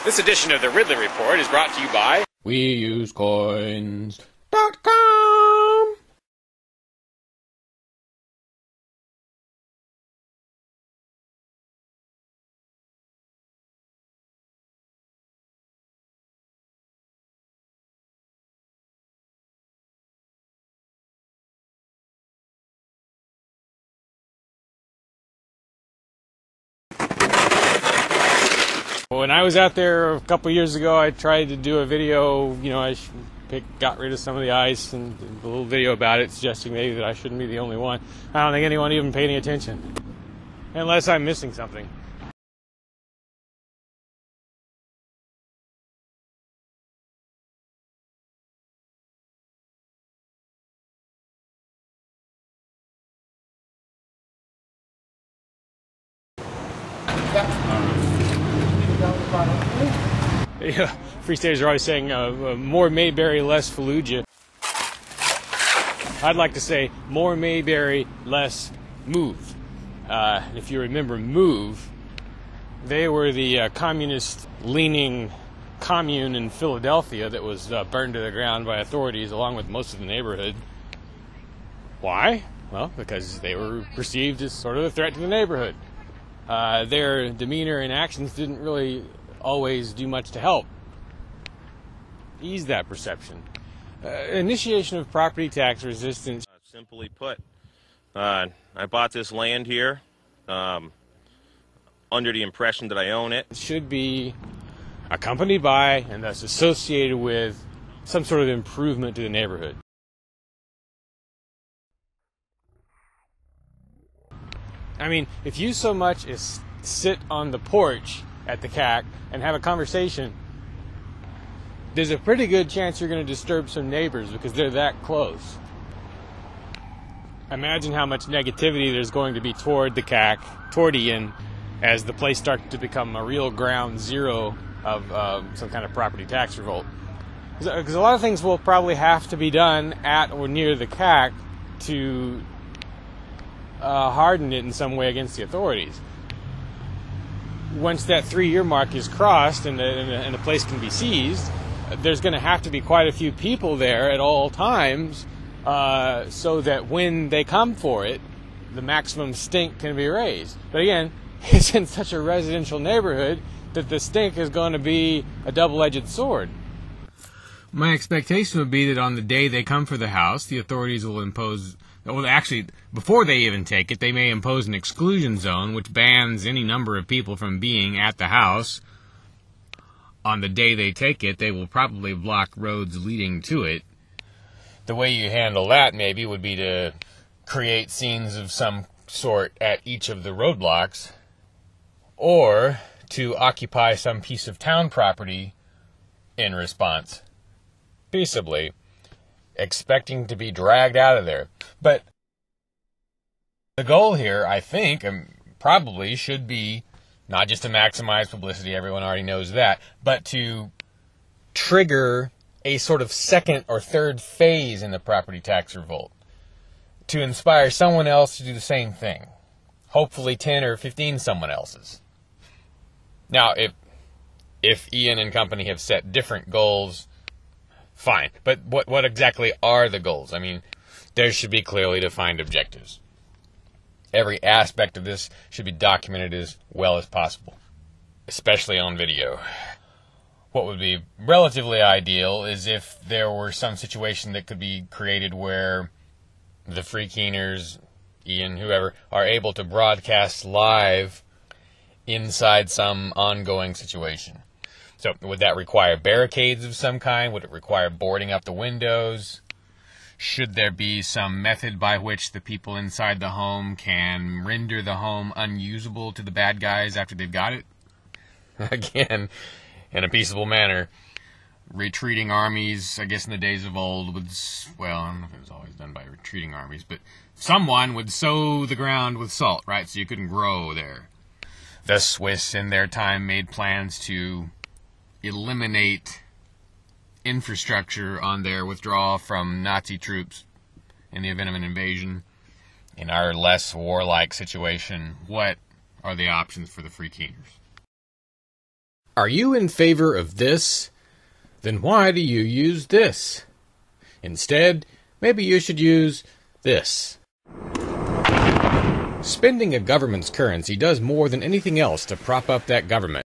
This edition of the Ridley Report is brought to you by WeUseCoins.com. When I was out there a couple years ago, I tried to do a video, I got rid of some of the ice and did a little video about it, suggesting maybe that I shouldn't be the only one. I don't think anyone even paid any attention, unless I'm missing something. Yeah, Free Staters are always saying more Mayberry, less Fallujah. I'd like to say more Mayberry, less Move. If you remember Move, they were the communist-leaning commune in Philadelphia that was burned to the ground by authorities along with most of the neighborhood. Why? Well, because they were perceived as sort of a threat to the neighborhood. Their demeanor and actions didn't really always do much to help ease that perception. Initiation of property tax resistance. Simply put, I bought this land here under the impression that I own it. It should be accompanied by and thus associated with some sort of improvement to the neighborhood. I mean, if you so much as sit on the porch at the CAC and have a conversation, there's a pretty good chance you're going to disturb some neighbors because they're that close. Imagine how much negativity there's going to be toward the CAC, toward Ian, as the place starts to become a real ground zero of some kind of property tax revolt. Because a lot of things will probably have to be done at or near the CAC to harden it in some way against the authorities. Once that 3-year mark is crossed and the place can be seized, there's going to have to be quite a few people there at all times so that when they come for it, the maximum stink can be raised. But again, it's in such a residential neighborhood that the stink is going to be a double-edged sword. My expectation would be that on the day they come for the house, the authorities will impose... Well, actually, before they even take it, they may impose an exclusion zone which bans any number of people from being at the house. On the day they take it, they will probably block roads leading to it. The way you handle that, maybe, would be to create scenes of some sort at each of the roadblocks, or to occupy some piece of town property in response, peaceably, expecting to be dragged out of there. But the goal here, I think, probably should be not just to maximize publicity, everyone already knows that, but to trigger a sort of second or third phase in the property tax revolt, to inspire someone else to do the same thing, hopefully 10 or 15 someone else's. Now, if Ian and company have set different goals, fine. But what exactly are the goals? I mean, there should be clearly defined objectives. Every aspect of this should be documented as well as possible, especially on video. What would be relatively ideal is if there were some situation that could be created where the free keeners, Ian, whoever, are able to broadcast live inside some ongoing situation. So would that require barricades of some kind? Would it require boarding up the windows? Should there be some method by which the people inside the home can render the home unusable to the bad guys after they've got it? Again, in a peaceable manner. Retreating armies, I guess in the days of old, would, well, I don't know if it was always done by retreating armies, but someone would sow the ground with salt, right, so you couldn't grow there. The Swiss, in their time, made plans to eliminate infrastructure on their withdrawal from Nazi troops in the event of an invasion. In our less warlike situation, what are the options for the free keeners? Are you in favor of this? Then why do you use this? Instead, maybe you should use this. Spending a government's currency does more than anything else to prop up that government.